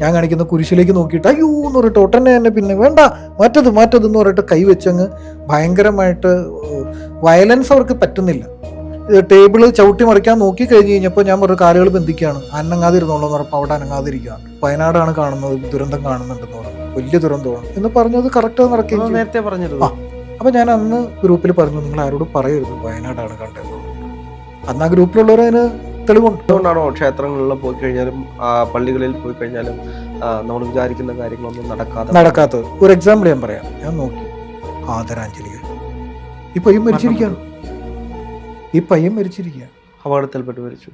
ഞാൻ കാണിക്കുന്ന കുരിശിലേക്ക് നോക്കിയിട്ട് അയ്യോ എന്ന് പറഞ്ഞിട്ട് ഒട്ടനെ തന്നെ പിന്നെ വേണ്ട മാറ്റതെന്ന് പറഞ്ഞിട്ട് കൈവച്ചങ്ങ് ഭയങ്കരമായിട്ട് വയലൻസ് അവർക്ക് പറ്റുന്നില്ല. ടേബിള് ചവിട്ടി മറിക്കാൻ നോക്കി കഴിഞ്ഞ് കഴിഞ്ഞപ്പോൾ ഞാൻ പറഞ്ഞു കാലുകൾ ബന്ധിക്കുകയാണ്, അനങ്ങാതിരുന്നുള്ളൂ എന്ന് പറഞ്ഞപ്പോൾ അവിടെ അനങ്ങാതിരിക്കുകയാണ്. വയനാടാണ് കാണുന്നത്, ദുരന്തം കാണുന്നുണ്ടെന്ന് പറഞ്ഞു, വലിയ ദുരന്തമാണ് എന്ന് പറഞ്ഞത് കറക്റ്റ് നടക്കുകയും നേരത്തെ പറഞ്ഞിരുന്നു. അപ്പം ഞാൻ അന്ന് ഗ്രൂപ്പിൽ പറഞ്ഞു നിങ്ങൾ ആരോടും പറയരുത് വയനാടാണ് കണ്ടത്. അന്ന് ആ ഗ്രൂപ്പിലുള്ളവർ അതിന് തെളിവുണ്ട്. അതുകൊണ്ടാണോ ക്ഷേത്രങ്ങളിൽ പോയി കഴിഞ്ഞാലും പള്ളികളിൽ പോയി കഴിഞ്ഞാലും നമ്മൾ വിചാരിക്കുന്ന കാര്യങ്ങളൊന്നും നടക്കാത്തത്? ഒരു എക്സാമ്പിൾ ഞാൻ പറയാം. ഞാൻ നോക്കി ആദരാഞ്ജലികൾ, ഈ പയ്യൻ മരിച്ചിരിക്കുക, അപകടത്തിൽപ്പെട്ട് മരിച്ചു.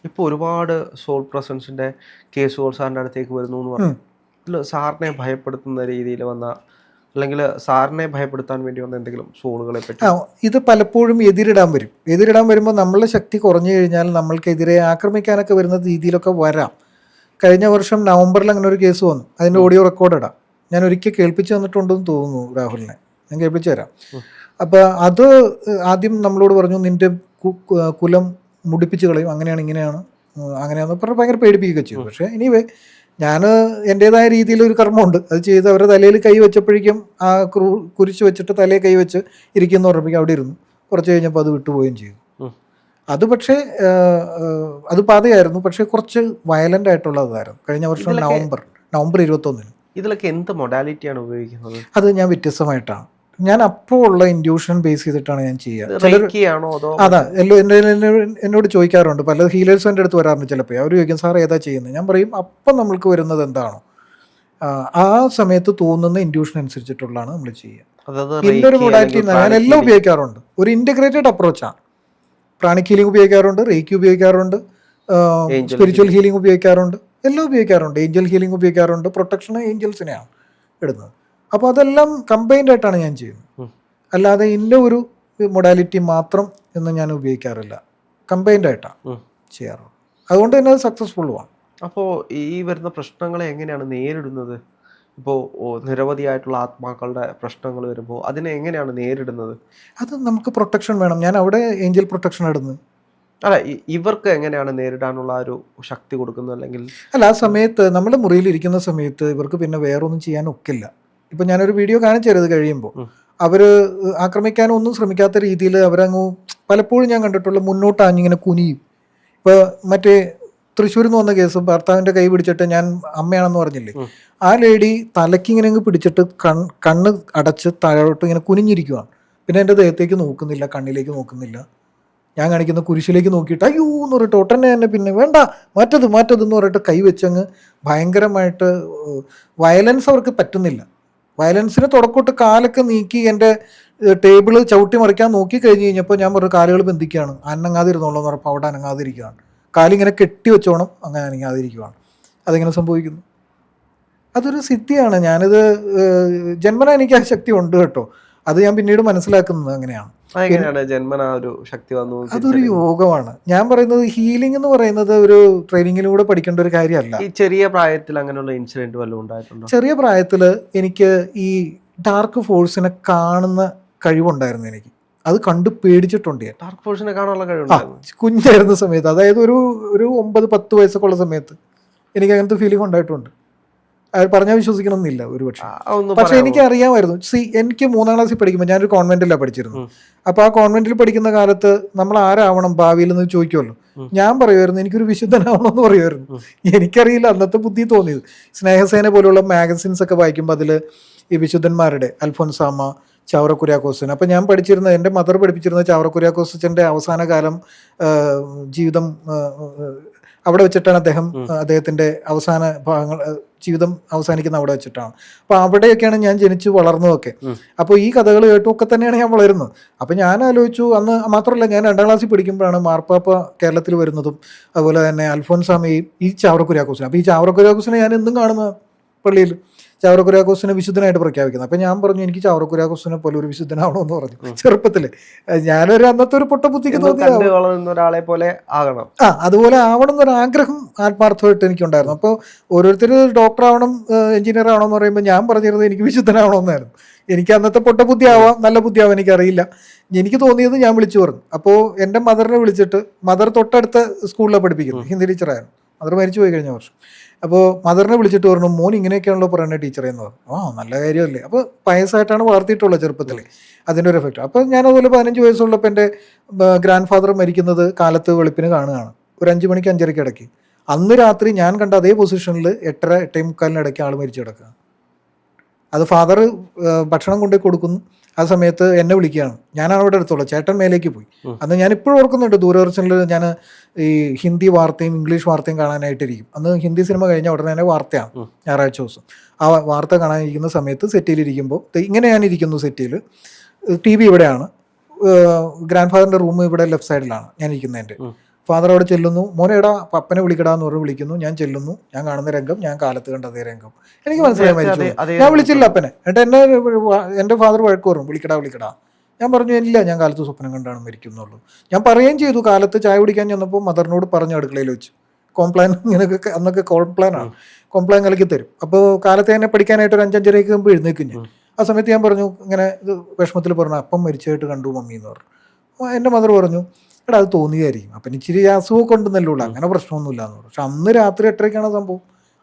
ഇപ്പോൾ ഒരുപാട് സോൾ പ്രസൻസിന്റെ കേസുകൾ സാറിന്റെ അടുത്തേക്ക് വരുന്നു എന്ന് പറഞ്ഞു. സാറിനെ ഭയപ്പെടുത്തുന്ന രീതിയിൽ വന്ന അല്ലെങ്കിൽ സാറിനെ ഭയപ്പെടുത്താൻ വേണ്ടി വന്ന എന്തെങ്കിലും സോളുകളെ പറ്റി? ഇത് പലപ്പോഴും എതിരിടാൻ വരുമ്പോൾ നമ്മളുടെ ശക്തി കുറഞ്ഞു കഴിഞ്ഞാൽ നമ്മൾക്കെതിരെ ആക്രമിക്കാനൊക്കെ വരുന്ന രീതിയിലൊക്കെ വരാം. കഴിഞ്ഞ വർഷം നവംബറിൽ അങ്ങനെ ഒരു കേസ് വന്നു, അതിൻ്റെ ഓഡിയോ റെക്കോർഡ് ഇടാം. ഞാൻ ഒരിക്കൽ കേൾപ്പിച്ചു തന്നിട്ടുണ്ടെന്ന് തോന്നുന്നു രാഹുലിനെ, ഞാൻ കേൾപ്പിച്ചു തരാം. അപ്പോൾ അത് ആദ്യം നമ്മളോട് പറഞ്ഞു നിന്റെ കുലം മുടിപ്പിച്ച് കളയും, അങ്ങനെയാണെന്ന് പറഞ്ഞ് ഭയങ്കര പേടിപ്പിക്കുകയൊക്കെ ചെയ്തു. പക്ഷേ എനിവേ ഞാൻ എൻ്റേതായ രീതിയിൽ ഒരു കർമ്മമുണ്ട്, അത് ചെയ്ത് അവരുടെ തലയിൽ കൈ വെച്ചപ്പോഴേക്കും ആ കുരിശ് വെച്ചിട്ട് തലയിൽ കൈ വെച്ച് ഇരിക്കുമെന്ന് പറഞ്ഞപ്പോൾ അവിടെ ഇരുന്നു. കുറച്ച് കഴിഞ്ഞപ്പോൾ അത് വിട്ടുപോവുകയും ചെയ്തു. അത് പക്ഷേ അത് പാതയായിരുന്നു, പക്ഷേ കുറച്ച് വയലൻ്റ് ആയിട്ടുള്ളതായിരുന്നു. കഴിഞ്ഞ വർഷം നവംബർ 21. ഇതിലൊക്കെ എന്ത് മൊഡാലിറ്റിയാണ് ഉപയോഗിക്കുന്നത്? അത് ഞാൻ വ്യത്യസ്തമായിട്ടാണ്, ഞാൻ അപ്പോൾ ഉള്ള ഇൻഡ്യൂഷൻ ബേസ് ചെയ്തിട്ടാണ് ഞാൻ ചെയ്യുക. അതാ എന്നോട് ചോദിക്കാറുണ്ട്, പല ഹീലേഴ്സും എൻ്റെ അടുത്ത് വരാറുണ്ട്. ചിലപ്പോൾ അവർ ചോദിക്കും സാർ ഏതാ ചെയ്യുന്നത്, ഞാൻ പറയും അപ്പം നമ്മൾക്ക് വരുന്നത് എന്താണോ ആ സമയത്ത് തോന്നുന്ന ഇൻഡ്യൂഷൻ അനുസരിച്ചിട്ടുള്ളതാണ് നമ്മൾ ചെയ്യുക. ഇതിൻ്റെ ഒരു മൊഡാലിറ്റി ഞാൻ എല്ലാം ഉപയോഗിക്കാറുണ്ട്. ഒരു ഇൻറ്റഗ്രേറ്റഡ് അപ്രോച്ചാണ്. പ്രാണിക് ഹീലിംഗ് ഉപയോഗിക്കാറുണ്ട്, റേക്കി ഉപയോഗിക്കാറുണ്ട്, സ്പിരിച്വൽ ഹീലിംഗ് ഉപയോഗിക്കാറുണ്ട്, എല്ലാം ഉപയോഗിക്കാറുണ്ട്. ഏഞ്ചൽ ഹീലിംഗ് ഉപയോഗിക്കാറുണ്ട്. പ്രൊട്ടക്ഷൻ ഏഞ്ചൽസിനെയാണ് ഇടുന്നത്. അപ്പോൾ അതെല്ലാം കമ്പൈൻഡ് ആയിട്ടാണ് ഞാൻ ചെയ്യുന്നത്. അല്ലാതെ ഇന്ന ഒരു മൊഡാലിറ്റി മാത്രം എന്ന് ഞാൻ ഉപയോഗിക്കാറില്ല, കമ്പൈൻഡ് ആയിട്ടാണ് ചെയ്യാറുള്ളത്. അതുകൊണ്ട് തന്നെ അത് സക്സസ്ഫുള്ളുമാണ്. അപ്പോൾ ഈ വരുന്ന പ്രശ്നങ്ങളെ എങ്ങനെയാണ് നേരിടുന്നത്? ഇപ്പോൾ നിരവധിയായിട്ടുള്ള ആത്മാക്കളുടെ പ്രശ്നങ്ങൾ വരുമ്പോൾ അതിനെ എങ്ങനെയാണ് നേരിടുന്നത്? അത് നമുക്ക് പ്രൊട്ടക്ഷൻ വേണം. ഞാൻ അവിടെ ഏഞ്ചൽ പ്രൊട്ടക്ഷൻ ഇടുന്നത്. അല്ല, ഇവർക്ക് എങ്ങനെയാണ് നേരിടാനുള്ള ഒരു ശക്തി കൊടുക്കുന്നത്? അല്ലെങ്കിൽ അല്ല, ആ സമയത്ത് നമ്മുടെ മുറിയിലിരിക്കുന്ന സമയത്ത് ഇവർക്ക് പിന്നെ വേറൊന്നും ചെയ്യാൻ ഒക്കില്ല. ഇപ്പം ഞാനൊരു വീഡിയോ കാണിച്ചു തരുന്നത് കഴിയുമ്പോൾ അവർ ആക്രമിക്കാനൊന്നും ശ്രമിക്കാത്ത രീതിയിൽ അവരങ്ങ് പലപ്പോഴും ഞാൻ കണ്ടിട്ടുള്ള മുന്നോട്ടാഞ്ഞിങ്ങനെ കുനിയും. ഇപ്പോൾ മറ്റേ തൃശ്ശൂരിൽ നിന്ന് വന്ന കേസ്, ഭർത്താവിൻ്റെ കൈ പിടിച്ചിട്ട് ഞാൻ അമ്മയാണെന്ന് പറഞ്ഞില്ലേ, ആ ലേഡി തലയ്ക്കിങ്ങനെ അങ്ങ് പിടിച്ചിട്ട് കണ്ണ് അടച്ച് താഴോട്ട് ഇങ്ങനെ കുനിഞ്ഞിരിക്കുവാണ്. പിന്നെ എൻ്റെ ദേഹത്തേക്ക് നോക്കുന്നില്ല, കണ്ണിലേക്ക് നോക്കുന്നില്ല. ഞാൻ കാണിക്കുന്ന കുരിശിലേക്ക് നോക്കിയിട്ട് അയ്യോ എന്ന് പറഞ്ഞിട്ട് ഒട്ടനെ തന്നെ പിന്നെ വേണ്ട മാറ്റതെന്ന് പറഞ്ഞിട്ട് കൈ വെച്ചങ്ങ് ഭയങ്കരമായിട്ട് വയലൻസ് അവർക്ക് പറ്റുന്നില്ല. വയലൻസിന് തുടക്കോട്ട് കാലൊക്കെ നീക്കി എൻ്റെ ടേബിള് ചവിട്ടി മറിക്കാൻ നോക്കി കഴിഞ്ഞ് കഴിഞ്ഞപ്പോൾ ഞാൻ പറഞ്ഞു കാലുകൾ ബന്ധിക്കുകയാണ്, അനങ്ങാതിരുന്നുള്ളൂ എന്ന് പറഞ്ഞപ്പോൾ അവിടെ അനങ്ങാതിരിക്കുകയാണ്. കാലിങ്ങനെ കെട്ടി വെച്ചോണം, അങ്ങനെ അനങ്ങാതിരിക്കുകയാണ്. അതെങ്ങനെ സംഭവിക്കുന്നു? അതൊരു സിദ്ധിയാണ്. ഞാനിത് ജന്മന എനിക്ക് ആ ശക്തി ഉണ്ട് കേട്ടോ. അത് ഞാൻ പിന്നീട് മനസ്സിലാക്കുന്നത് അങ്ങനെയാണ്. അതൊരു യോഗമാണ്. ഞാൻ പറയുന്നത് ഹീലിംഗ് എന്ന് പറയുന്നത് ഒരു ട്രെയിനിങ്ങിലൂടെ പഠിക്കേണ്ട ഒരു കാര്യമല്ല. ഈ ചെറിയ പ്രായത്തിൽ അങ്ങനെയുള്ള ഇൻസിഡന്റ് വല്ലതും ഉണ്ടായിട്ടുണ്ടോ? ചെറിയ പ്രായത്തിൽ എനിക്ക് ഈ ഡാർക്ക് ഫോഴ്സിനെ കാണുന്ന കഴിവുണ്ടായിരുന്നു. എനിക്ക് അത് കണ്ടു പേടിച്ചിട്ടുണ്ട്. ഡാർക്ക് ഫോഴ്സിനെ കാണാനുള്ള കഴിവുണ്ടായിരുന്നു കുഞ്ഞായിരുന്ന സമയത്ത്, അതായത് ഒരു 9-10 വയസ്സൊക്കെ ഉള്ള സമയത്ത് എനിക്ക് അങ്ങനത്തെ ഫീലിംഗ് ഉണ്ടായിട്ടുണ്ട്. പറഞ്ഞാൽ വിശ്വസിക്കണമെന്നില്ല ഒരു പക്ഷെ എനിക്ക് അറിയാമായിരുന്നു. എനിക്ക് 3ാം ക്ലാസ്സിൽ പഠിക്കുമ്പോൾ ഞാനൊരു കോൺവെന്റിലാണ് പഠിച്ചിരുന്നത്. അപ്പോൾ ആ കോൺവെന്റിൽ പഠിക്കുന്ന കാലത്ത് നമ്മൾ ആരാവണം ഭാവിയിൽ എന്ന് ചോദിക്കുമല്ലോ. ഞാൻ പറയുമായിരുന്നു എനിക്കൊരു വിശുദ്ധനാവണമെന്ന് പറയുമായിരുന്നു. എനിക്കറിയില്ല, അന്നത്തെ ബുദ്ധി തോന്നിയത്. സ്നേഹസേന പോലുള്ള മാഗസിൻസ് ഒക്കെ വായിക്കുമ്പോൾ അതിൽ ഈ വിശുദ്ധന്മാരുടെ അൽഫോൻസാമ, ചാവറ കുര്യാക്കോസൻ, അപ്പം ഞാൻ പഠിച്ചിരുന്ന എൻ്റെ മദർ പഠിപ്പിച്ചിരുന്ന ചാവറ കുര്യാക്കോസച്ചൻ്റെ അവസാന കാലം ജീവിതം അവിടെ വെച്ചിട്ടാണ്. അദ്ദേഹത്തിൻ്റെ അവസാന ഭാഗങ്ങൾ ജീവിതം അവസാനിക്കുന്ന അവിടെ വെച്ചിട്ടാണ്. അപ്പോൾ അവിടെയൊക്കെയാണ് ഞാൻ ജനിച്ച് വളർന്നതൊക്കെ. അപ്പോൾ ഈ കഥകൾ കേട്ടുമൊക്കെ തന്നെയാണ് ഞാൻ വളരുന്നത്. അപ്പോൾ ഞാൻ ആലോചിച്ചു, അന്ന് മാത്രമല്ല ഞാൻ 2ാം ക്ലാസ്സിൽ പഠിക്കുമ്പോഴാണ് മാർപ്പാപ്പ കേരളത്തിൽ വരുന്നതും അതുപോലെ തന്നെ അൽഫോൻസാമയും ഈ ചാവറ കുര്യാക്കോസിനെ. അപ്പോൾ ഈ ചാവറ കുര്യാക്കോസിനെ ഞാൻ എന്നും കാണുന്ന പള്ളിയിൽ ചാവറ കുര്യാക്കോസിനെ വിശുദ്ധനായിട്ട് പ്രഖ്യാപിക്കുന്നത്. അപ്പം ഞാൻ പറഞ്ഞു എനിക്ക് ചാവറ കുര്യാക്കോസിനെ പോലെ ഒരു വിശുദ്ധനാവണമെന്ന് പറഞ്ഞു ചെറുപ്പത്തിൽ. ഞാനൊരു അന്നത്തെ ഒരു പൊട്ടബുദ്ധിക്ക് ഒരാളെ പോലെ ആകണം, അതുപോലെ ആവണം എന്നൊരു ആഗ്രഹം ആത്മാർത്ഥമായിട്ട് എനിക്കുണ്ടായിരുന്നു. അപ്പോൾ ഓരോരുത്തർ ഡോക്ടർ ആവണം, എഞ്ചിനീയർ ആവണം എന്ന് പറയുമ്പോൾ ഞാൻ പറഞ്ഞിരുന്നത് എനിക്ക് വിശുദ്ധനാവണമെന്നായിരുന്നു. എനിക്ക് അന്നത്തെ പൊട്ടബുദ്ധി ആവാം, നല്ല ബുദ്ധിയാവാം, എനിക്കറിയില്ല. എനിക്ക് തോന്നിയത് ഞാൻ വിളിച്ചു പറഞ്ഞു. അപ്പോൾ എൻ്റെ മദറിനെ വിളിച്ചിട്ട്, മദർ തൊട്ടടുത്ത സ്കൂളിലാണ് പഠിപ്പിക്കുന്നത്, ഹിന്ദി ടീച്ചറായിരുന്നു. മദർ മരിച്ചു പോയി കഴിഞ്ഞ വർഷം. അപ്പോൾ മദറിനെ വിളിച്ചിട്ട് പറഞ്ഞു, മോൻ ഇങ്ങനെയൊക്കെയാണല്ലോ പറയുന്നത് ടീച്ചറെ എന്ന് പറഞ്ഞു. നല്ല കാര്യമല്ലേ. അപ്പോൾ പയസ്സായിട്ടാണ് വളർത്തിയിട്ടുള്ളത് ചെറുപ്പത്തിൽ, അതിൻ്റെ ഒരു എഫക്റ്റ്. അപ്പോൾ ഞാനതുപോലെ 15 വയസ്സുള്ളപ്പോൾ എൻ്റെ ഗ്രാൻഡ് ഫാദർ മരിക്കുന്നത് കാലത്ത് വെളുപ്പിന് കാണുകയാണ്, ഒരു 5 മണിക്ക് 5:30 ഇടയ്ക്ക്. അന്ന് രാത്രി ഞാൻ കണ്ട അതേ പൊസിഷനിൽ 8:30 8:45 ഇടയ്ക്ക് ആൾ മരിച്ചു കിടക്കുക. അത് ഫാദർ ഭക്ഷണം കൊണ്ടുപോയി കൊടുക്കുന്നു, ആ സമയത്ത് എന്നെ വിളിക്കുകയാണ്. ഞാനാണ് അവിടെ അടുത്തുള്ളത്, ചേട്ടൻ മേലേക്ക് പോയി. അന്ന് ഞാൻ ഇപ്പോഴും ഓർക്കുന്നുണ്ട്, ദൂരദർശനിൽ ഞാൻ ഈ ഹിന്ദി വാർത്തയും ഇംഗ്ലീഷ് വാർത്തയും കാണാനായിട്ടിരിക്കും. അന്ന് ഹിന്ദി സിനിമ കഴിഞ്ഞ ഉടനെ തന്നെ വാർത്തയാണ്, ഞായറാഴ്ച ദിവസം. ആ വാർത്ത കാണാനിരിക്കുന്ന സമയത്ത് സെറ്റിലിരിക്കുമ്പോൾ ഇങ്ങനെ ഞാനിരിക്കുന്നു സെറ്റിൽ, TV ഇവിടെയാണ്, ഗ്രാൻഡ് ഫാദറിൻ്റെ റൂം ഇവിടെ ലെഫ്റ്റ് സൈഡിലാണ് ഞാൻ ഇരിക്കുന്നതിൻ്റെ. ഫാദർ അവിടെ ചെല്ലുന്നു, മോനെ എടാ പപ്പനെ വിളിക്കടാന്ന് പറഞ്ഞ് വിളിക്കുന്നു. ഞാൻ ചെല്ലുന്നു, ഞാൻ കാണുന്ന രംഗം ഞാൻ കാലത്ത് കണ്ട അതേ രംഗം. എനിക്ക് മനസ്സിലായി മരിച്ചു. ഞാൻ വിളിച്ചില്ല അപ്പനെ. എന്നിട്ട് എൻ്റെ ഫാദർ വഴക്ക് പറഞ്ഞു, വിളിക്കടാ. ഞാൻ പറഞ്ഞു, ഇല്ല, ഞാൻ കാലത്ത് സ്വപ്നം കണ്ടാണ് മരിക്കുന്നുള്ളൂ. ഞാൻ പറയുകയും ചെയ്തു. കാലത്ത് ചായ കുടിക്കാൻ ചെന്നപ്പോൾ മദറിനോട് പറഞ്ഞു അടുക്കളയിൽ വെച്ച്, കോംപ്ലാൻ ഇങ്ങനെയൊക്കെ അന്നൊക്കെ കോംപ്ലാനാണ്, കോംപ്ലാൻ കലക്കി തരും. അപ്പോൾ കാലത്ത് എന്നെ പഠിക്കാനായിട്ട് ഒരു 5:30 മുമ്പ് എഴുന്നേക്കും ഞാൻ. ആ സമയത്ത് ഞാൻ പറഞ്ഞു, ഇങ്ങനെ ഇത് വിഷമത്തിൽ പറഞ്ഞു, അപ്പം മരിച്ചായിട്ട് കണ്ടു മമ്മി എന്ന് പറഞ്ഞു. എൻ്റെ മദർ പറഞ്ഞു, എടാ അത് തോന്നിയായിരിക്കും, അപ്പം ഇച്ചിരി അസുഖമൊക്കെ ഉണ്ടെന്നല്ലേ ഉള്ളൂ, അങ്ങനെ പ്രശ്നമൊന്നുമില്ല എന്ന് പറഞ്ഞു. പക്ഷെ അന്ന് രാത്രി 8:30 സംഭവം.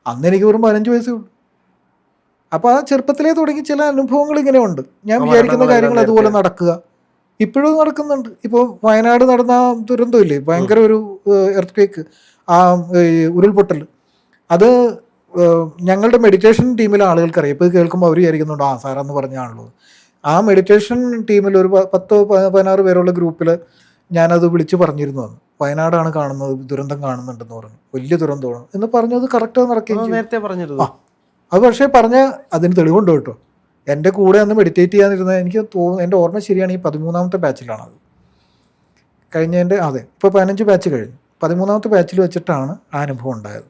അന്ന് എനിക്ക് വെറും 15 വയസ്സേ ഉള്ളൂ. അപ്പോൾ ആ ചെറുപ്പത്തിലേ തുടങ്ങി ചില അനുഭവങ്ങൾ ഇങ്ങനെ ഉണ്ട്. ഞാൻ വിചാരിക്കുന്ന കാര്യങ്ങൾ അതുപോലെ നടക്കുക, ഇപ്പോഴും നടക്കുന്നുണ്ട്. ഇപ്പോൾ വയനാട് നടന്ന ദുരന്തമില്ലേ, ഭയങ്കര ഒരു എർത്ത്, ആ ഉരുൾപൊട്ടൽ, അത് ഞങ്ങളുടെ മെഡിറ്റേഷൻ ടീമിലെ ആളുകൾക്കറിയാം. ഇപ്പോൾ ഇത് കേൾക്കുമ്പോൾ അവർ വിചാരിക്കുന്നുണ്ട്, സാറാന്ന് പറഞ്ഞാണല്ലോ. ആ മെഡിറ്റേഷൻ ടീമിൽ ഒരു 10-16 പേരുള്ള ഗ്രൂപ്പിൽ ഞാനത് വിളിച്ച് പറഞ്ഞിരുന്നു. അന്ന് വയനാടാണ് കാണുന്നത്, ദുരന്തം കാണുന്നുണ്ടെന്ന് പറഞ്ഞു, വലിയ ദുരന്തമാണ് എന്ന് പറഞ്ഞത് കറക്റ്റ് നടക്കുകയും നേരത്തെ പറഞ്ഞിരുന്നു. അത് പക്ഷേ പറഞ്ഞ അതിന് തെളിവുണ്ട് കേട്ടോ. എൻ്റെ കൂടെ അന്ന് മെഡിറ്റേറ്റ് ചെയ്യാനിരുന്നത്, എനിക്ക് തോന്നുന്നു, എൻ്റെ ഓർമ്മ ശരിയാണ്, ഈ 13ാമത്തെ ബാച്ചിലാണ് അത് കഴിഞ്ഞതിൻ്റെ. അതെ, ഇപ്പോൾ 15 ബാച്ച് കഴിഞ്ഞു, 13ാമത്തെ ബാച്ചിൽ വെച്ചിട്ടാണ് ആ അനുഭവം ഉണ്ടായത്.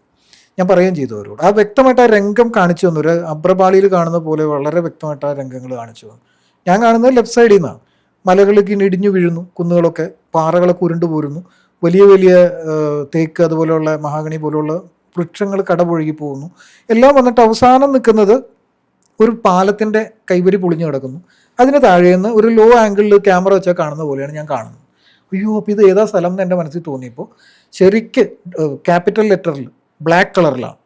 ഞാൻ പറയുകയും ചെയ്തു അവരോട്. ആ വ്യക്തമായിട്ട് ആ രംഗം കാണിച്ചു തന്നു, ഒരു അബ്രപാളിയിൽ കാണുന്ന പോലെ വളരെ വ്യക്തമായിട്ട് ആ രംഗങ്ങൾ കാണിച്ചു തന്നു. ഞാൻ കാണുന്നത് ലെഫ്റ്റ് സൈഡിൽ നിന്നാണ്. മലകളിലേക്ക് ഇടിഞ്ഞു വീഴുന്നു, കുന്നുകളൊക്കെ, പാറകളൊക്കെ ഉരുണ്ടു പോരുന്നു, വലിയ വലിയ തേക്ക് അതുപോലെയുള്ള മഹാഗണി പോലെയുള്ള വൃക്ഷങ്ങൾ കടപുഴകി പോകുന്നു. എല്ലാം വന്നിട്ട് അവസാനം നിൽക്കുന്നത് ഒരു പാലത്തിൻ്റെ കൈവരി പൊളിഞ്ഞു കിടക്കുന്നു. അതിന് താഴേന്ന് ഒരു ലോ ആംഗിളിൽ ക്യാമറ വെച്ചാൽ കാണുന്ന പോലെയാണ് ഞാൻ കാണുന്നത്. അയ്യോ, അപ്പോൾ ഇത് ഏതാ സ്ഥലം എന്ന് എൻ്റെ മനസ്സിൽ തോന്നിയപ്പോൾ ശരിക്ക് ക്യാപിറ്റൽ ലെറ്ററിൽ ബ്ലാക്ക് കളറിലാണ്,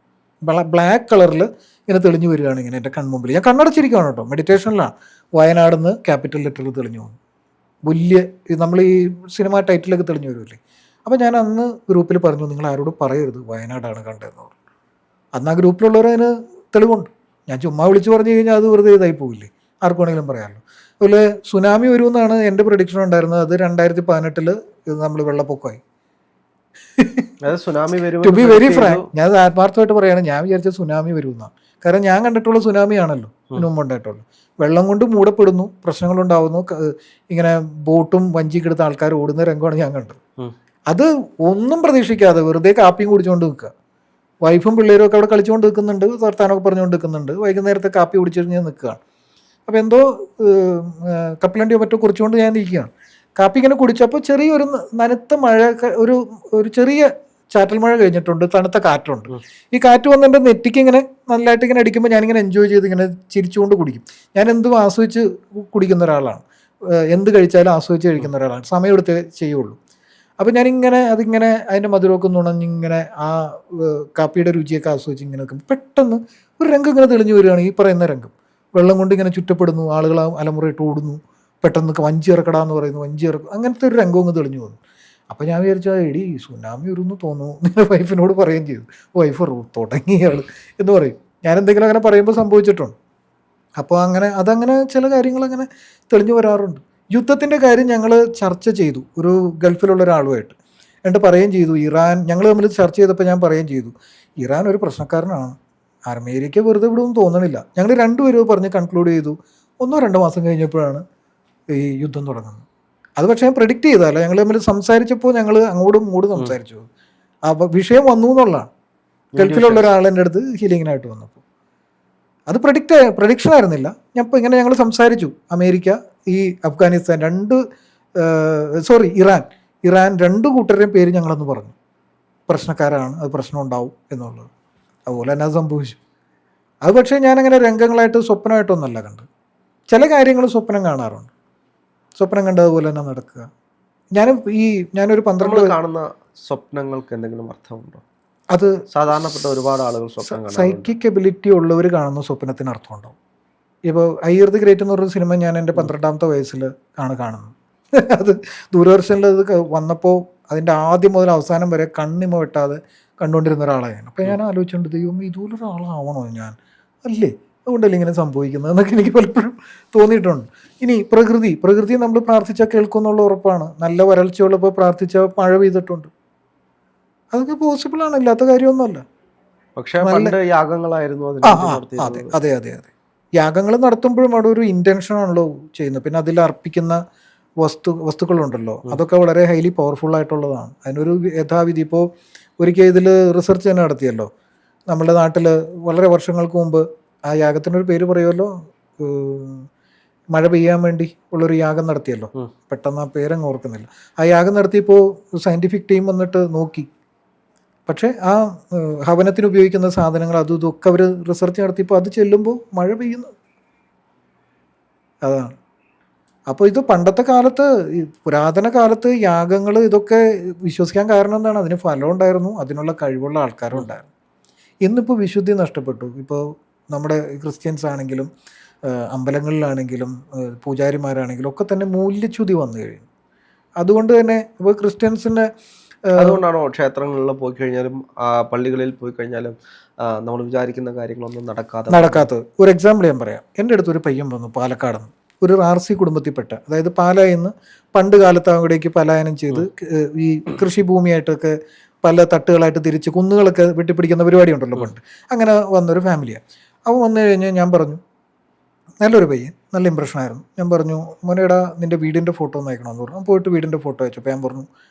ബ്ലാക്ക് കളറിൽ ഇങ്ങനെ തെളിഞ്ഞു വരികയാണ് ഇങ്ങനെ എൻ്റെ കൺമുമ്പിൽ. ഞാൻ കണ്ണടച്ചിരിക്കുകയാണ് കേട്ടോ, മെഡിറ്റേഷനിലാണ്. വയനാട് നിന്ന് ക്യാപിറ്റൽ ലെറ്ററിൽ തെളിഞ്ഞു പോകുന്നു, വലിയ നമ്മൾ ഈ സിനിമ ടൈറ്റിലൊക്കെ തെളിഞ്ഞു വരുമല്ലേ. അപ്പോൾ ഞാൻ അന്ന് ഗ്രൂപ്പിൽ പറഞ്ഞു, നിങ്ങൾ ആരോടും പറയരുത് വയനാടാണ് കണ്ടതെന്ന് പറഞ്ഞു. അന്ന് ആ ഗ്രൂപ്പിലുള്ളവർ അതിന് തെളിവുണ്ട്. ഞാൻ ചുമ്മാ വിളിച്ച് പറഞ്ഞു കഴിഞ്ഞാൽ അത് വെറുതെ ഇതായി പോകില്ലേ, ആർക്കും വേണമെങ്കിലും പറയാമല്ലോ. അതുപോലെ സുനാമി വരുമെന്നാണ് എൻ്റെ പ്രഡിക്ഷൻ ഉണ്ടായിരുന്നത്. അത് 2018 നമ്മൾ വെള്ളപ്പൊക്കമായി. ടു ബി വെരി ഫ്രാങ്ക്, ഞാൻ ആത്മാർത്ഥമായിട്ട് പറയുകയാണ്, ഞാൻ വിചാരിച്ച സുനാമി വരുമെന്നാണ്. കാരണം ഞാൻ കണ്ടിട്ടുള്ള സുനാമി ആണല്ലോ ഇതിനു മുമ്പ് ഉണ്ടായിട്ടുള്ളൂ. വെള്ളം കൊണ്ട് മൂടപ്പെടുന്നു, പ്രശ്നങ്ങളുണ്ടാവുന്നു, ഇങ്ങനെ ബോട്ടും വഞ്ചിയൊക്കെ എടുത്ത ആൾക്കാർ ഓടുന്ന രംഗമാണ് ഞാൻ കണ്ടത്. അത് ഒന്നും പ്രതീക്ഷിക്കാതെ വെറുതെ കാപ്പിയും കുടിച്ചുകൊണ്ട് നിൽക്കുക. വൈഫും പിള്ളേരും ഒക്കെ അവിടെ കളിച്ചുകൊണ്ട് നിൽക്കുന്നുണ്ട്, വർത്താനമൊക്കെ പറഞ്ഞുകൊണ്ട് നിൽക്കുന്നുണ്ട്. വൈകുന്നേരത്തെ കാപ്പി കുടിച്ചിട്ട് ഞാൻ നിൽക്കുകയാണ്. അപ്പോൾ എന്തോ കപ്പലണ്ടിയോ മറ്റോ കുറിച്ചുകൊണ്ട് ഞാൻ നിൽക്കുകയാണ്. കാപ്പി ഇങ്ങനെ കുടിച്ചപ്പോൾ ചെറിയൊരു നനുത്ത മഴ, ഒരു ചെറിയ ചാറ്റൽ മഴ കഴിഞ്ഞിട്ടുണ്ട്, തണുത്ത കാറ്റുണ്ട്. ഈ കാറ്റ് വന്ന് എൻ്റെ നെറ്റിക്ക് ഇങ്ങനെ നല്ലതായിട്ട് ഇങ്ങനെ അടിക്കുമ്പോൾ ഞാനിങ്ങനെ എൻജോയ് ചെയ്ത് ഇങ്ങനെ ചിരിച്ചുകൊണ്ട് കുടിക്കും. ഞാൻ എന്തും ആസ്വദിച്ച് കുടിക്കുന്ന ഒരാളാണ്, എന്ത് കഴിച്ചാലും ആസ്വദിച്ച് കഴിക്കുന്ന ഒരാളാണ്, സമയമെടുത്ത് ചെയ്യുള്ളൂ. അപ്പോൾ ഞാനിങ്ങനെ അതിങ്ങനെ അതിൻ്റെ മധുരമൊക്കെ നുണഞ്ഞിങ്ങനെ ആ കാപ്പിയുടെ രുചിയൊക്കെ ആസ്വദിച്ച് ഇങ്ങനെ നിൽക്കും. പെട്ടെന്ന് ഒരു രംഗം ഇങ്ങനെ തെളിഞ്ഞു വരികയാണ്, ഈ പറയുന്ന രംഗം. വെള്ളം കൊണ്ട് ഇങ്ങനെ ചുറ്റപ്പെടുന്നു, ആളുകൾ അലമുറയിട്ട് ഓടുന്നു, പെട്ടെന്ന് വഞ്ചി ഇറക്കടാന്ന് പറയുന്നു, വഞ്ചി ഇറക്കും, അങ്ങനത്തെ ഒരു രംഗം അങ്ങ് തെളിഞ്ഞു വന്നു. അപ്പോൾ ഞാൻ വിചാരിച്ചാൽ എടി സുനാമി വരുമെന്ന് തോന്നുന്നു, നിങ്ങളുടെ വൈഫിനോട് പറയുകയും ചെയ്തു. വൈഫ് തുടങ്ങിയാൾ എന്ന് പറയും. ഞാൻ എന്തെങ്കിലും അങ്ങനെ പറയുമ്പോൾ സംഭവിച്ചിട്ടുണ്ട്. അപ്പോൾ അതങ്ങനെ ചില കാര്യങ്ങളങ്ങനെ തെളിഞ്ഞു വരാറുണ്ട്. യുദ്ധത്തിൻ്റെ കാര്യം ഞങ്ങൾ ചർച്ച ചെയ്തു ഒരു ഗൾഫിലുള്ള ഒരാളുമായിട്ട്. എന്നിട്ട് പറയുകയും ചെയ്തു, ഇറാൻ, ഞങ്ങൾ തമ്മിൽ ചർച്ച ചെയ്തപ്പോൾ ഞാൻ പറയുകയും ചെയ്തു, ഇറാൻ ഒരു പ്രശ്നക്കാരനാണ്, അമേരിക്ക വെറുതെ വിടുമെന്ന് തോന്നണില്ല. ഞങ്ങൾ രണ്ടുപേരും പറഞ്ഞ് കൺക്ലൂഡ് ചെയ്തു. 1-2 മാസം കഴിഞ്ഞപ്പോഴാണ് ഈ യുദ്ധം തുടങ്ങുന്നത്. അത് പക്ഷേ ഞാൻ പ്രഡിക്റ്റ് ചെയ്തതല്ല, ഞങ്ങൾ തമ്മിൽ സംസാരിച്ചപ്പോൾ ഞങ്ങൾ അങ്ങോട്ടും ഇങ്ങോട്ടും സംസാരിച്ചു. ആ വിഷയം വന്നു എന്നുള്ളതാണ്. ഗൾഫിലുള്ള ഒരാളെൻ്റെ അടുത്ത് ഹീലിങ്ങിനായിട്ട് വന്നപ്പോൾ അത് പ്രഡിക്ഷൻ ആയിരുന്നില്ല. ഇപ്പോൾ ഇങ്ങനെ ഞങ്ങൾ സംസാരിച്ചു, അമേരിക്ക, ഈ അഫ്ഗാനിസ്ഥാൻ ഇറാൻ 2 കൂട്ടരുടെയും പേര് ഞങ്ങളന്ന് പറഞ്ഞു, പ്രശ്നക്കാരാണ്, അത് പ്രശ്നം ഉണ്ടാവും എന്നുള്ളത്. അതുപോലെ തന്നെ അത് സംഭവിച്ചു. അത് പക്ഷേ ഞാനങ്ങനെ രംഗങ്ങളായിട്ട് സ്വപ്നമായിട്ടൊന്നല്ല കണ്ടത്. ചില കാര്യങ്ങൾ സ്വപ്നം കാണാറുണ്ട്, സ്വപ്നം കണ്ടതുപോലെ തന്നെ നടക്കുക. ഞാനൊരു 12 കാണുന്ന സ്വപ്നങ്ങൾക്ക് എന്തെങ്കിലും അർത്ഥമുണ്ടോ? അത് സാധാരണപ്പെട്ട ഒരുപാട് ആളുകൾ സ്വപ്നം കാണാറുണ്ട്. സൈക്കിക് എബിലിറ്റി ഉള്ളവർ കാണുന്ന സ്വപ്നത്തിന് അർത്ഥമുണ്ടാവും. ഇപ്പോൾ അയ്യർ ദി ഗ്രേറ്റ് എന്ന് പറഞ്ഞ സിനിമ ഞാൻ എൻ്റെ 12ാമത്തെ വയസ്സിൽ ആണ് കാണുന്നത്. അത് ദൂരദർശനിൽ അത് വന്നപ്പോൾ അതിൻ്റെ ആദ്യം മുതൽ അവസാനം വരെ കണ്ണിമ വെട്ടാതെ കണ്ടുകൊണ്ടിരുന്ന ഒരാളാണ്. അപ്പോൾ ഞാൻ ആലോചിച്ചുകൊണ്ട് ദൈവം ഇതുപോലൊരാളാവണോ ഞാൻ, അല്ലേ, അതുകൊണ്ടല്ലേ ഇങ്ങനെ സംഭവിക്കുന്നത് എന്നൊക്കെ എനിക്ക് പലപ്പോഴും തോന്നിയിട്ടുണ്ട്. ഇനി പ്രകൃതി നമ്മൾ പ്രാർത്ഥിച്ചാൽ കേൾക്കുമെന്നുള്ള ഉറപ്പാണ്. നല്ല വരൾച്ചയുള്ളപ്പോൾ പ്രാർത്ഥിച്ചാൽ മഴ പെയ്തിട്ടുണ്ട്. അതൊക്കെ പോസിബിളാണ്, ഇല്ലാത്ത കാര്യമൊന്നുമല്ല. പക്ഷേ പണ്ട് യാഗങ്ങളായിരുന്നു അതെ. യാഗങ്ങൾ നടത്തുമ്പോഴും അവിടെ ഒരു ഇൻറ്റൻഷനാണല്ലോ ചെയ്യുന്നത്. പിന്നെ അതിൽ അർപ്പിക്കുന്ന വസ്തുക്കളുണ്ടല്ലോ, അതൊക്കെ വളരെ ഹൈലി പവർഫുൾ ആയിട്ടുള്ളതാണ്. അതിനൊരു യഥാവിധി ഇപ്പോൾ ഒരിക്കൽ ഇതിൽ റിസർച്ച് തന്നെ നടത്തിയല്ലോ നമ്മുടെ നാട്ടിൽ. വളരെ വർഷങ്ങൾക്ക് മുമ്പ് ആ യാഗത്തിനൊരു പേര് പറയുമല്ലോ, മഴ പെയ്യാൻ വേണ്ടി ഉള്ളൊരു യാഗം നടത്തിയല്ലോ, പെട്ടെന്ന് ആ പേരങ്ങ് ഓർക്കുന്നില്ല. ആ യാഗം നടത്തിയപ്പോൾ സയൻറ്റിഫിക് ടീം വന്നിട്ട് നോക്കി. പക്ഷേ ആ ഹവനത്തിന് ഉപയോഗിക്കുന്ന സാധനങ്ങൾ അതും ഇതൊക്കെ അവർ റിസർച്ച് നടത്തിയപ്പോൾ അത് ചെല്ലുമ്പോൾ മഴ പെയ്യുന്നു. അതാണ്. അപ്പോൾ ഇത് പണ്ടത്തെ കാലത്ത്, ഈ പുരാതന കാലത്ത് യാഗങ്ങൾ ഇതൊക്കെ വിശ്വസിക്കാൻ കാരണം എന്താണ്? അതിന് ഫലം ഉണ്ടായിരുന്നു, അതിനുള്ള കഴിവുള്ള ആൾക്കാരും ഉണ്ടായിരുന്നു. ഇന്നിപ്പോൾ വിശുദ്ധി നഷ്ടപ്പെട്ടു. ഇപ്പോൾ നമ്മുടെ ക്രിസ്ത്യൻസ് ആണെങ്കിലും അമ്പലങ്ങളിലാണെങ്കിലും പൂജാരിമാരാണെങ്കിലും ഒക്കെ തന്നെ മൂല്യച്യുതി വന്നു കഴിഞ്ഞു. അതുകൊണ്ട് തന്നെ ഇപ്പോൾ ക്രിസ്ത്യൻസിൻ്റെ അതുകൊണ്ടാണോ ക്ഷേത്രങ്ങളിൽ പോയി കഴിഞ്ഞാലും പള്ളികളിൽ പോയി കഴിഞ്ഞാലും നമ്മൾ വിചാരിക്കുന്ന കാര്യങ്ങളൊന്നും നടക്കാത്തത്? ഒരു എക്സാമ്പിൾ ഞാൻ പറയാം. എൻ്റെ അടുത്തൊരു പയ്യൻ വന്നു പാലക്കാട് നിന്ന്, ഒരു RC കുടുംബത്തിൽപ്പെട്ട, അതായത് പാലായിൽ നിന്ന് പണ്ട് കാലത്ത് അവിടേക്ക് പലായനം ചെയ്ത് ഈ കൃഷിഭൂമിയായിട്ടൊക്കെ പല തട്ടുകളായിട്ട് തിരിച്ച് കുന്നുകളൊക്കെ വെട്ടിപ്പിടിക്കുന്ന പരിപാടി ഉണ്ടല്ലോ പണ്ട്. അങ്ങനെ വന്നൊരു ഫാമിലിയാണ്. അവൻ വന്നു കഴിഞ്ഞ് ഞാൻ പറഞ്ഞു, നല്ലൊരു പയ്യൻ, നല്ല ഇമ്പ്രഷനായിരുന്നു. ഞാൻ പറഞ്ഞു, മോനേടാ നിൻ്റെ വീടിൻ്റെ ഫോട്ടോ ഒന്ന് അയക്കണമെന്ന് പറഞ്ഞു. അവൻ പോയിട്ട് വീടിൻ്റെ ഫോട്ടോ അയച്ചപ്പോൾ ഞാൻ പറഞ്ഞു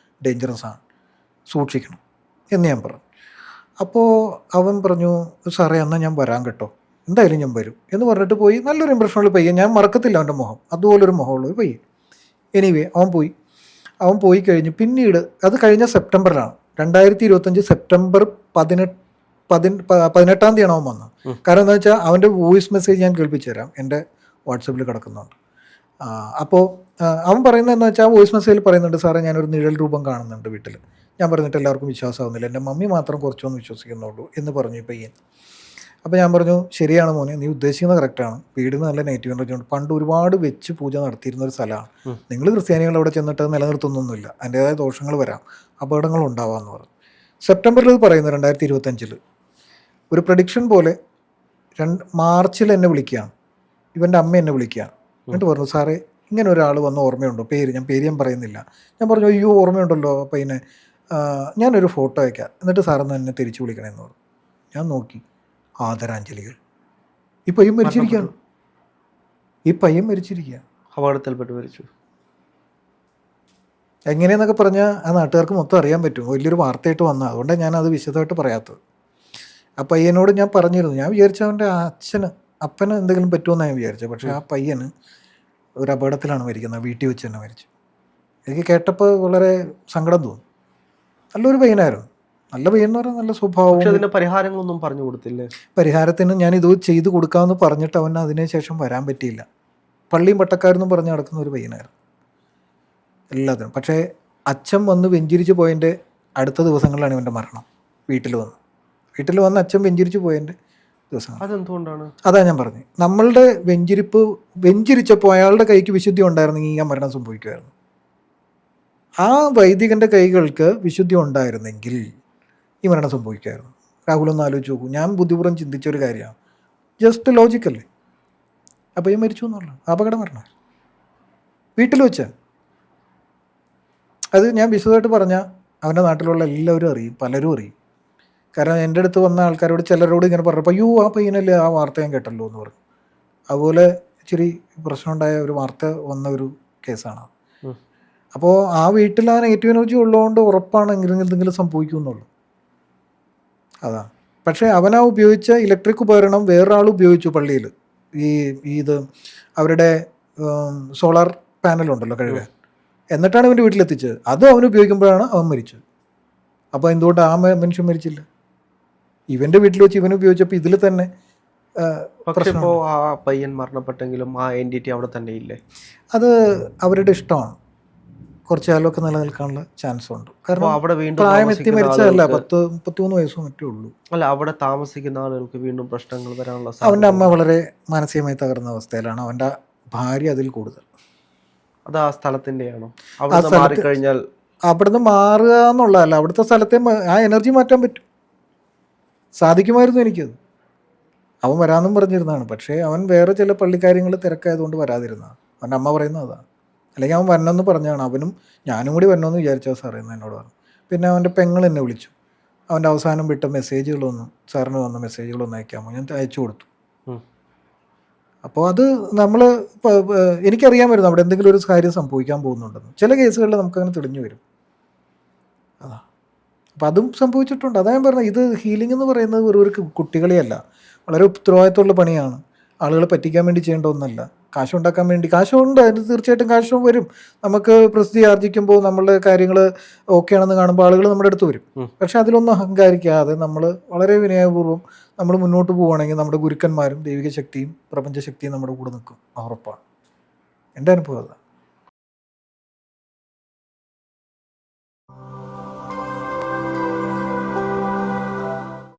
ഡേഞ്ചറസ് ആണ്, സൂക്ഷിക്കണം എന്ന് ഞാൻ പറഞ്ഞു. അപ്പോൾ അവൻ പറഞ്ഞു, സാറേ എന്നാൽ ഞാൻ വരാൻ കേട്ടോ, എന്തായാലും ഞാൻ വരും എന്ന് പറഞ്ഞിട്ട് പോയി. നല്ലൊരു ഇമ്പ്രഷനുള്ള പയ്യൻ, ഞാൻ മറക്കത്തില്ല അവൻ്റെ മുഖം, അതുപോലൊരു മുഖമുള്ളൊരു പയ്യൻ. എനിവേ അവൻ പോയി കഴിഞ്ഞ് പിന്നീട് അത് കഴിഞ്ഞ സെപ്റ്റംബറിലാണ്, 2025 സെപ്റ്റംബർ 18-ാം തീയതിയാണ് അവൻ വന്നത്. കാരണം എന്താ വെച്ചാൽ അവൻ്റെ വോയിസ് മെസ്സേജ് ഞാൻ കേൾപ്പിച്ചു തരാം, എൻ്റെ വാട്സപ്പിൽ കിടക്കുന്നുണ്ട്. അപ്പോൾ അവൻ പറയുന്നത് എന്താ വെച്ചാൽ, വോയിസ് മെസ്സേജിൽ പറയുന്നുണ്ട്, സാറേ ഞാനൊരു നിഴൽ രൂപം കാണുന്നുണ്ട് വീട്ടിൽ. ഞാൻ പറഞ്ഞിട്ട് എല്ലാവർക്കും വിശ്വാസമാവുന്നില്ല, എൻ്റെ മമ്മി മാത്രം കുറച്ചൊന്നും വിശ്വസിക്കുന്നുള്ളൂ എന്ന് പറഞ്ഞു ഈ പയ്യൻ. അപ്പോൾ ഞാൻ പറഞ്ഞു, ശരിയാണ് മോനെ, നീ ഉദ്ദേശിക്കുന്നത് കറക്റ്റാണ്, വീടിന് നല്ല നെഗറ്റീവ് എനർജി ഉണ്ട്. പണ്ട് ഒരുപാട് വെച്ച് പൂജ നടത്തിയിരുന്ന ഒരു സ്ഥലമാണ്. നിങ്ങൾ ക്രിസ്ത്യാനികൾ അവിടെ ചെന്നിട്ട് നിലനിർത്തുന്നൊന്നുമില്ല, അതിൻ്റേതായ ദോഷങ്ങൾ വരാം, അപകടങ്ങൾ ഉണ്ടാവാമെന്ന് പറഞ്ഞു. സെപ്റ്റംബറിൽ ഇത് പറയുന്നു, 2025 ഒരു പ്രഡിക്ഷൻ പോലെ മാർച്ചിൽ എന്നെ വിളിക്കുകയാണ്, ഇവൻ്റെ അമ്മ എന്നെ വിളിക്കുകയാണ്. എന്നിട്ട് പറഞ്ഞു, സാറേ ഇങ്ങനെ ഒരാൾ വന്ന ഓർമ്മയുണ്ടോ? ഞാൻ പറയുന്നില്ല. ഞാൻ പറഞ്ഞു, അയ്യോ ഓർമ്മയുണ്ടല്ലോ പയ്യനെ, ഞാനൊരു ഫോട്ടോ അയക്കാം, എന്നിട്ട് സാറൊന്ന് എന്നെ തിരിച്ചു വിളിക്കണമെന്ന് പറഞ്ഞു. ഞാൻ നോക്കി, ആദരാഞ്ജലികൾ. ഈ പയ്യൻ മരിച്ചിരിക്കുക, അപകടത്തിൽപ്പെട്ട് മരിച്ചു. എങ്ങനെയെന്നൊക്കെ പറഞ്ഞാൽ ആ നാട്ടുകാർക്ക് മൊത്തം അറിയാൻ പറ്റും, വലിയൊരു വാർത്തയായിട്ട് വന്നാൽ. അതുകൊണ്ടാണ് ഞാനത് വിശദമായിട്ട് പറയാത്തത്. ആ പയ്യനോട് ഞാൻ പറഞ്ഞിരുന്നു, ഞാൻ വിചാരിച്ച അവൻ്റെ അപ്പന് എന്തെങ്കിലും പറ്റുമെന്നാണ് ഞാൻ വിചാരിച്ചത്. പക്ഷേ ആ പയ്യന് ഒരു അപകടത്തിലാണ് മരിക്കുന്നത്, വീട്ടിൽ വെച്ച് തന്നെ മരിച്ചു. എനിക്ക് കേട്ടപ്പോൾ വളരെ സങ്കടം തോന്നി. നല്ലൊരു പയ്യനായിരുന്നു, നല്ല പയ്യൻ എന്ന് പറഞ്ഞാൽ നല്ല സ്വഭാവം. അതിന് പരിഹാരങ്ങളൊന്നും പറഞ്ഞു കൊടുത്തില്ലേ? പരിഹാരത്തിന് ഞാൻ ഇത് ചെയ്ത് കൊടുക്കാമെന്ന് പറഞ്ഞിട്ട് അവന് അതിനുശേഷം വരാൻ പറ്റിയില്ല. പള്ളിയും പട്ടക്കാരെന്നും പറഞ്ഞ് നടക്കുന്ന ഒരു പയ്യനായിരുന്നു എല്ലാത്തിനും. പക്ഷേ അച്ഛൻ വന്ന് വെഞ്ചിരിച്ച് പോയതിൻ്റെ അടുത്ത ദിവസങ്ങളിലാണ് ഇവൻ്റെ മരണം. വീട്ടിൽ വന്ന് അച്ഛൻ വെഞ്ചിരിച്ച് പോയതിൻ്റെ ദിവസം. അതെന്തുകൊണ്ടാണ്? അതാ ഞാൻ പറഞ്ഞത്, നമ്മളുടെ വെഞ്ചിരിച്ചപ്പോൾ അയാളുടെ കൈക്ക് വിശുദ്ധി ഉണ്ടായിരുന്നെങ്കിൽ ആ മരണം സംഭവിക്കുമായിരുന്നു. ആ വൈദികൻ്റെ കൈകൾക്ക് വിശുദ്ധി ഉണ്ടായിരുന്നെങ്കിൽ ഈ മരണം സംഭവിക്കുമായിരുന്നു. രാഹുലൊന്ന് ആലോചിച്ച് നോക്കൂ, ഞാൻ ബുദ്ധിപൂർവ്വം ചിന്തിച്ചൊരു കാര്യമാണ്, ജസ്റ്റ് ലോജിക്കല്ലേ. അപ്പോൾ ഈ മരിച്ചു എന്നുള്ളത് അപകട മരണം വീട്ടിൽ വെച്ച്. അത് ഞാൻ വിശദമായിട്ട് പറഞ്ഞാൽ അവൻ്റെ നാട്ടിലുള്ള എല്ലാവരും അറിയും, പലരും അറിയും. കാരണം എൻ്റെ അടുത്ത് വന്ന ആൾക്കാരോട് ചിലരോട് ഇങ്ങനെ പറഞ്ഞപ്പോൾ, അയ്യോ ആ പയ്യനല്ലേ, ആ വാർത്ത ഞാൻ കേട്ടല്ലോ എന്ന് പറഞ്ഞു. അതുപോലെ ഇച്ചിരി പ്രശ്നമുണ്ടായ ഒരു വാർത്ത വന്ന ഒരു കേസാണ്. അപ്പോൾ ആ വീട്ടിൽ ആ നെഗറ്റീവ് എനർജി ഉള്ളതുകൊണ്ട് ഉറപ്പാണ് എന്തെങ്കിലും സംഭവിക്കും എന്നുള്ളൂ. അതാണ്. പക്ഷേ അവനാ ഉപയോഗിച്ച ഇലക്ട്രിക് ഉപകരണം വേറൊരാൾ ഉപയോഗിച്ചു പള്ളിയിൽ. ഇത് അവരുടെ സോളാർ പാനലുണ്ടല്ലോ കഴുകാൻ, എന്നിട്ടാണ് ഇവൻ്റെ വീട്ടിലെത്തിച്ചത്. അത് അവൻ ഉപയോഗിക്കുമ്പോഴാണ് അവൻ മരിച്ചത്. അപ്പോൾ എന്തുകൊണ്ട് ആ മനുഷ്യൻ മരിച്ചില്ല? ഇവൻ്റെ വീട്ടിൽ വെച്ച് ഇവൻ ഉപയോഗിച്ചപ്പോൾ ഇതിൽ തന്നെ. പക്ഷേ ഇപ്പോൾ ആ പയ്യൻ മരണപ്പെട്ടെങ്കിലും ആ എൻറ്റിറ്റി അവിടെ തന്നെ ഇല്ലേ? അത് അവരുടെ ഇഷ്ടമാണ്. കുറച്ച് കാലമൊക്കെ നിലനിൽക്കാനുള്ള ചാൻസ് ഉണ്ട്. കാരണം അവിടെ വീണ്ടും പ്രായം എത്തി താമസിക്കുന്ന മരിച്ചതല്ല, ആളുകൾക്ക് 33 വയസ്സോ മറ്റേ ഉള്ളൂ. അല്ല അവിടെ താമസിക്കുന്ന ആളുകൾക്ക് വീണ്ടും പ്രശ്നങ്ങൾ വരാനുള്ള അവൻ്റെ അമ്മ സാധ്യത വളരെ മാനസികമായി തകർന്ന അവസ്ഥയിലാണ്, അവൻ്റെ ഭാര്യ അതിൽ കൂടുതൽ. അത് ആ സ്ഥലത്തിന്റെയാണോ? ആ അവിടുന്ന് സ്ഥലത്ത് മാറിക്കഴിഞ്ഞാൽ അവിടുന്ന് മാറുക എന്നുള്ളതല്ല, അവിടുത്തെ സ്ഥലത്തെ ആ എനർജി മാറ്റാൻ പറ്റും, സാധിക്കുമായിരുന്നു എനിക്കത്. അവൻ വരാമെന്നും പറഞ്ഞിരുന്നതാണ്, പക്ഷേ അവൻ വേറെ ചില പള്ളിക്കാര്യങ്ങൾ തിരക്കായതുകൊണ്ട് വരാതിരുന്നതാണ്. അവൻ്റെ അമ്മ പറയുന്നത് അതാണ്. അല്ലെങ്കിൽ അവൻ വരണമെന്ന് പറഞ്ഞാണ്, അവനും ഞാനും കൂടി വരണമെന്ന് വിചാരിച്ചോ സാറേ എന്ന് എന്നോട് പറഞ്ഞു. പിന്നെ അവൻ്റെ പെങ്ങൾ എന്നെ വിളിച്ചു, അവൻ്റെ അവസാനം വിട്ട മെസ്സേജുകളൊന്നും, സാറിന് വന്ന മെസ്സേജുകളൊന്നും അയക്കാമോ, ഞാൻ അയച്ചു കൊടുത്തു. ഉം. അപ്പോൾ അത് നമ്മൾ എനിക്കറിയാമായിരുന്നു അവിടെ എന്തെങ്കിലും ഒരു കാര്യം സംഭവിക്കാൻ പോകുന്നുണ്ടെന്ന്. ചില കേസുകളിൽ നമുക്കങ്ങനെ തെളിഞ്ഞു വരും. അതാ, അപ്പം അതും സംഭവിച്ചിട്ടുണ്ട്. അതാ ഞാൻ പറഞ്ഞത്, ഇത് ഹീലിംഗ് എന്ന് പറയുന്നത് വെറും ഒരു കുട്ടികളെയല്ല, വളരെ ഉത്തരവാദിത്തമുള്ള പണിയാണ്. ആളുകളെ പറ്റിക്കാൻ വേണ്ടി ചെയ്യേണ്ട ഒന്നല്ല. കാശുണ്ടാക്കാൻ വേണ്ടി, കാശുണ്ട്, അതിന് തീർച്ചയായിട്ടും കാശും വരും. നമുക്ക് പ്രസിദ്ധി ആർജിക്കുമ്പോൾ നമ്മളുടെ കാര്യങ്ങൾ ഓക്കെ ആണെന്ന് കാണുമ്പോൾ ആളുകൾ നമ്മുടെ അടുത്ത് വരും. പക്ഷെ അതിലൊന്നും അഹങ്കാരിക്കാതെ നമ്മൾ വളരെ വിനയപൂർവ്വം നമ്മൾ മുന്നോട്ട് പോവുകയാണെങ്കിൽ നമ്മുടെ ഗുരുക്കന്മാരും ദൈവിക ശക്തിയും പ്രപഞ്ച ശക്തിയും നമ്മുടെ കൂടെ നിൽക്കും, ഉറപ്പാണ്. എൻ്റെ അനുഭവം അതാണ്.